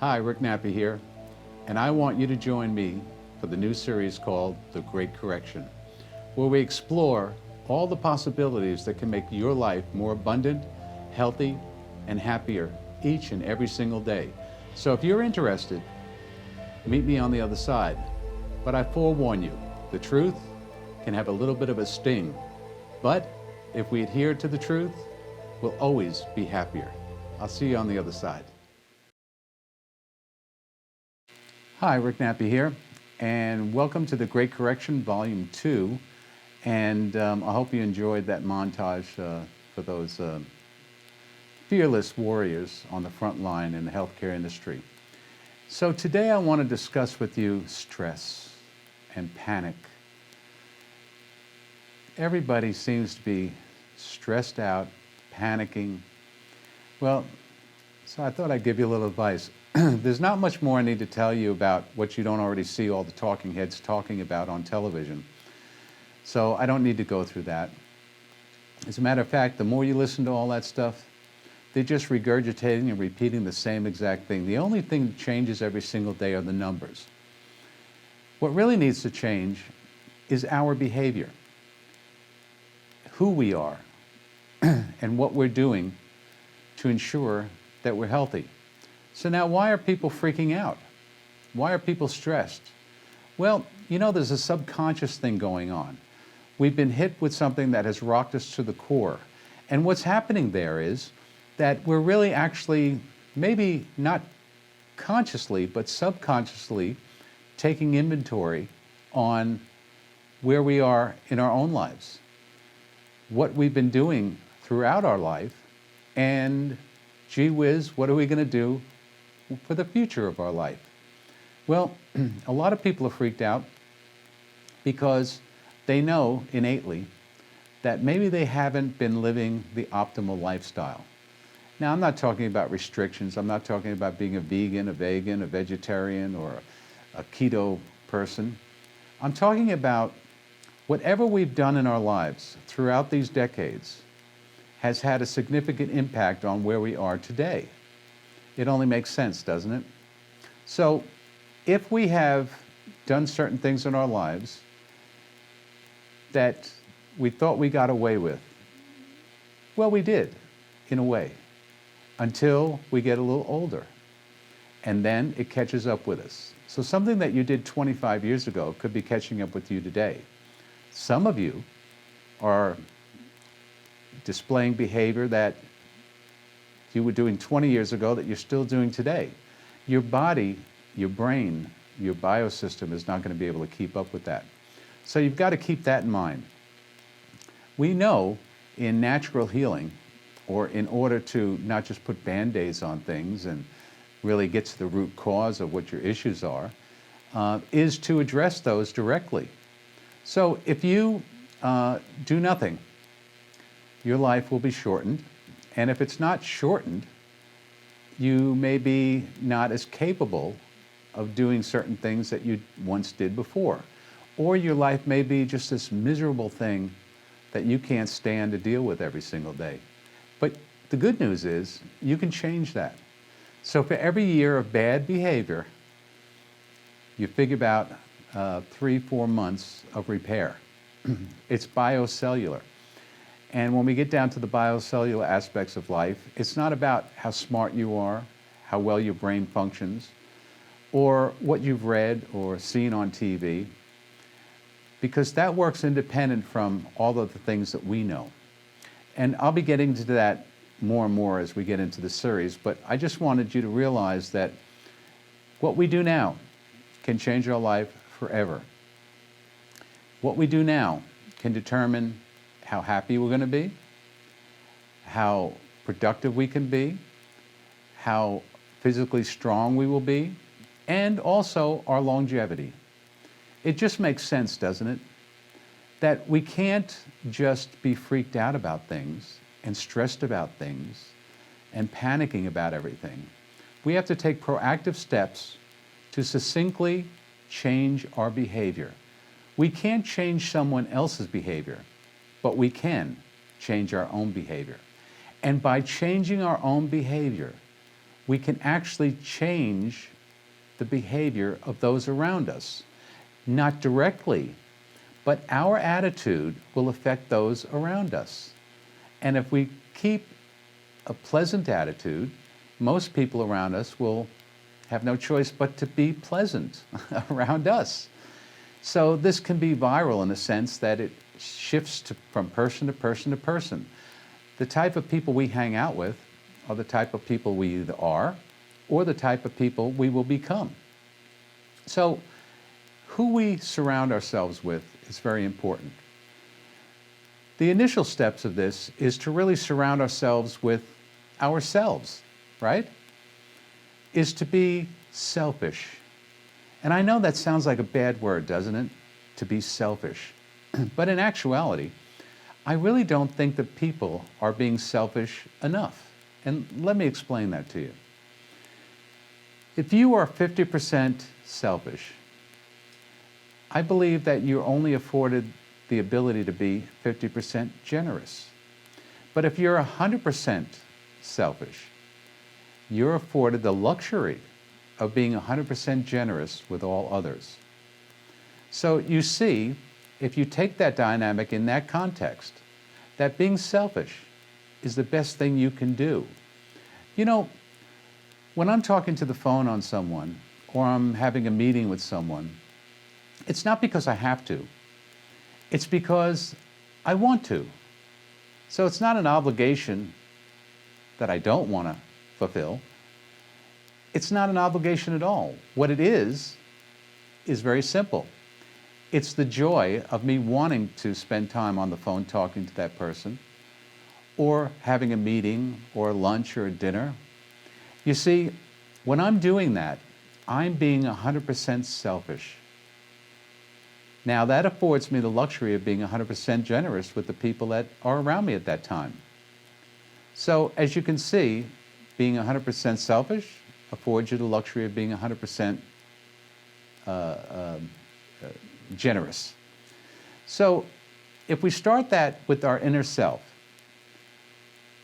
Hi, Rick Nappi here, and I want you to join me for the new series called The Great Correction, where we explore all the possibilities that can make your life more abundant, healthy, and happier each and every single day. So if you're interested, meet me on the other side. But I forewarn you, the truth can have a little bit of a sting, but if we adhere to the truth, we'll always be happier. I'll see you on the other side. Hi, Rick Nappi here, and welcome to The Great Correction, Volume 2. And I hope you enjoyed that montage for those fearless warriors on the front line in the healthcare industry. So today I want to discuss with you stress and panic. Everybody seems to be stressed out, panicking. Well, so I thought I'd give you a little advice. There's not much more I need to tell you about what you don't already see all the talking heads talking about on television. So I don't need to go through that. As a matter of fact, the more you listen to all that stuff, they're just regurgitating and repeating the same exact thing. The only thing that changes every single day are the numbers. What really needs to change is our behavior, who we are, and what we're doing to ensure that we're healthy. So now, why are people freaking out? Why are people stressed? Well, you know, there's a subconscious thing going on. We've been hit with something that has rocked us to the core. And what's happening there is that we're really actually, maybe not consciously, but subconsciously taking inventory on where we are in our own lives, what we've been doing throughout our life, and gee whiz, what are we going to do for the future of our life? Well, a lot of people are freaked out because they know innately that maybe they haven't been living the optimal lifestyle. Now, I'm not talking about restrictions. I'm not talking about being a vegan, a vegetarian, or a keto person. I'm talking about whatever we've done in our lives throughout these decades has had a significant impact on where we are today. It only makes sense, doesn't it? So if we have done certain things in our lives that we thought we got away with, well, we did, in a way, until we get a little older. And then it catches up with us. So something that you did 25 years ago could be catching up with you today. Some of you are displaying behavior that you were doing 20 years ago that you're still doing today. Your body, your brain, your biosystem is not going to be able to keep up with that. So you've got to keep that in mind. We know in natural healing, or in order to not just put Band-Aids on things and really get to the root cause of what your issues are, is to address those directly. So if you do nothing, your life will be shortened. And if it's not shortened, you may be not as capable of doing certain things that you once did before. Or your life may be just this miserable thing that you can't stand to deal with every single day. But the good news is you can change that. So for every year of bad behavior, you figure about 3-4 months of repair. It's biocellular. And when we get down to the biocellular aspects of life, it's not about how smart you are, how well your brain functions, or what you've read or seen on TV, because that works independent from all of the things that we know. And I'll be getting to that more and more as we get into the series, but I just wanted you to realize that what we do now can change our life forever. What we do now can determine how happy we're going to be, how productive we can be, how physically strong we will be, and also our longevity. It just makes sense, doesn't it? That we can't just be freaked out about things and stressed about things and panicking about everything. We have to take proactive steps to succinctly change our behavior. We can't change someone else's behavior, but we can change our own behavior. And by changing our own behavior, we can actually change the behavior of those around us. Not directly, but our attitude will affect those around us. And if we keep a pleasant attitude, most people around us will have no choice but to be pleasant around us. So this can be viral in the sense that it shifts from person to person to person. The type of people we hang out with are the type of people we either are or the type of people we will become. So who we surround ourselves with is very important. The initial steps of this is to really surround ourselves with ourselves, right? Is to be selfish. And I know that sounds like a bad word, doesn't it? To be selfish. But in actuality, I really don't think that people are being selfish enough. And let me explain that to you. If you are 50% selfish, I believe that you're only afforded the ability to be 50% generous. But if you're 100% selfish, you're afforded the luxury of being 100% generous with all others. So you see, if you take that dynamic in that context, that being selfish is the best thing you can do. You know, when I'm talking to the phone on someone or I'm having a meeting with someone, it's not because I have to. It's because I want to. So it's not an obligation that I don't want to fulfill. It's not an obligation at all. What it is very simple. It's the joy of me wanting to spend time on the phone talking to that person, or having a meeting, or lunch, or a dinner. You see, when I'm doing that, I'm being 100% selfish. Now, that affords me the luxury of being 100% generous with the people that are around me at that time. So, as you can see, being 100% selfish affords you the luxury of being 100% generous. So, if we start that with our inner self,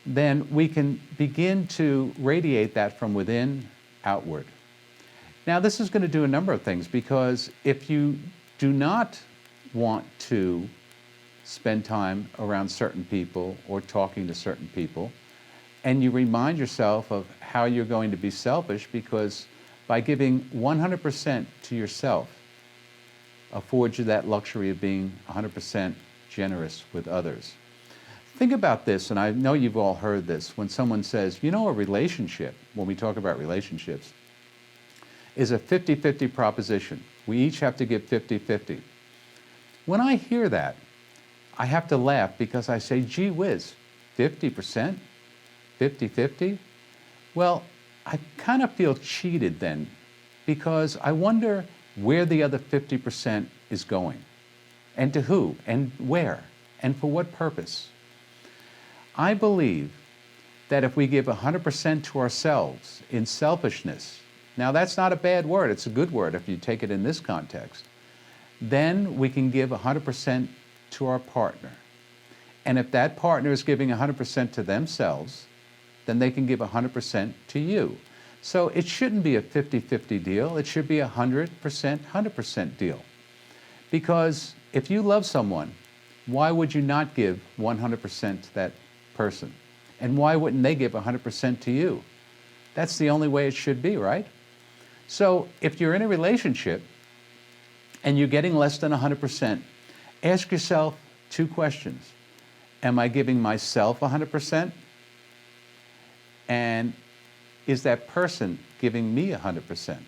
then we can begin to radiate that from within outward. Now, this is going to do a number of things, because if you do not want to spend time around certain people or talking to certain people, and you remind yourself of how you're going to be selfish, because by giving 100% to yourself affords you that luxury of being 100% generous with others. Think about this, and I know you've all heard this, when someone says, you know, a relationship, when we talk about relationships, is a 50-50 proposition. We each have to give 50-50. When I hear that, I have to laugh, because I say, gee whiz, 50%? 50-50? Well, I kind of feel cheated then, because I wonder where the other 50% is going, and to who, and where, and for what purpose. I believe that if we give 100% to ourselves in selfishness, now that's not a bad word, it's a good word if you take it in this context, then we can give 100% to our partner. And if that partner is giving 100% to themselves, then they can give 100% to you. So it shouldn't be a 50-50 deal, it should be a 100%, 100% deal. Because if you love someone, why would you not give 100% to that person? And why wouldn't they give 100% to you? That's the only way it should be, right? So if you're in a relationship and you're getting less than 100%, ask yourself two questions. Am I giving myself 100%? And is that person giving me 100%?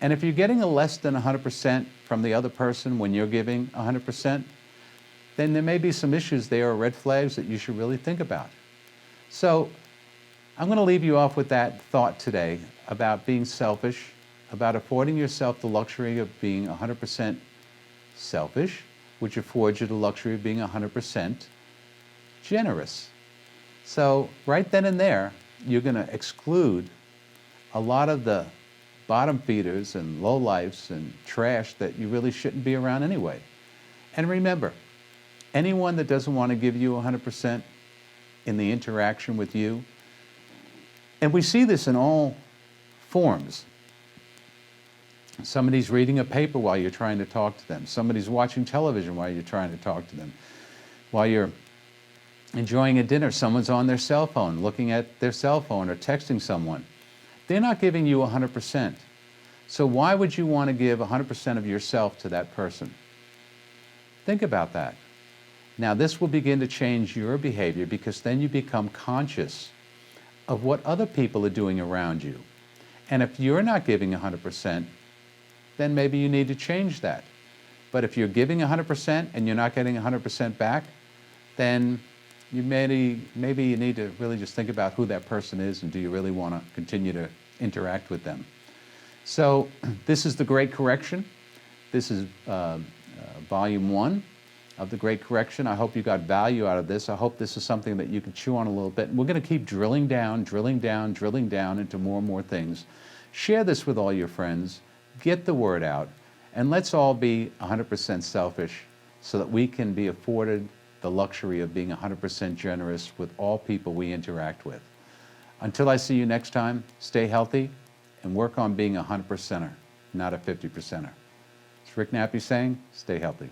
And if you're getting a less than 100% from the other person when you're giving 100%, then there may be some issues there, or red flags that you should really think about. So I'm going to leave you off with that thought today about being selfish, about affording yourself the luxury of being 100% selfish, which affords you the luxury of being 100% generous. So right then and there, you're going to exclude a lot of the bottom feeders and lowlifes and trash that you really shouldn't be around anyway. And remember, anyone that doesn't want to give you 100% in the interaction with you, And we see this in all forms. Somebody's reading a paper while you're trying to talk to them. Somebody's watching television while you're trying to talk to them. While you're enjoying a dinner, someone's on their cell phone, looking at their cell phone or texting someone. They're not giving you 100%. So why would you want to give 100% of yourself to that person? Think about that. Now this will begin to change your behavior, because then you become conscious of what other people are doing around you. And if you're not giving 100%, then maybe you need to change that. But if you're giving 100% and you're not getting 100% back, then maybe you need to really just think about who that person is, and do you really want to continue to interact with them. So this is the Great Correction. This is volume 1 of the Great Correction. I hope you got value out of this. I hope this is something that you can chew on a little bit. And we're going to keep drilling down into more and more things. Share this with all your friends. Get the word out. And let's all be 100% selfish, so that we can be afforded the luxury of being 100% generous with all people we interact with. Until I see you next time, stay healthy and work on being a 100%er, not a 50%er. It's Rick Nappi saying, stay healthy.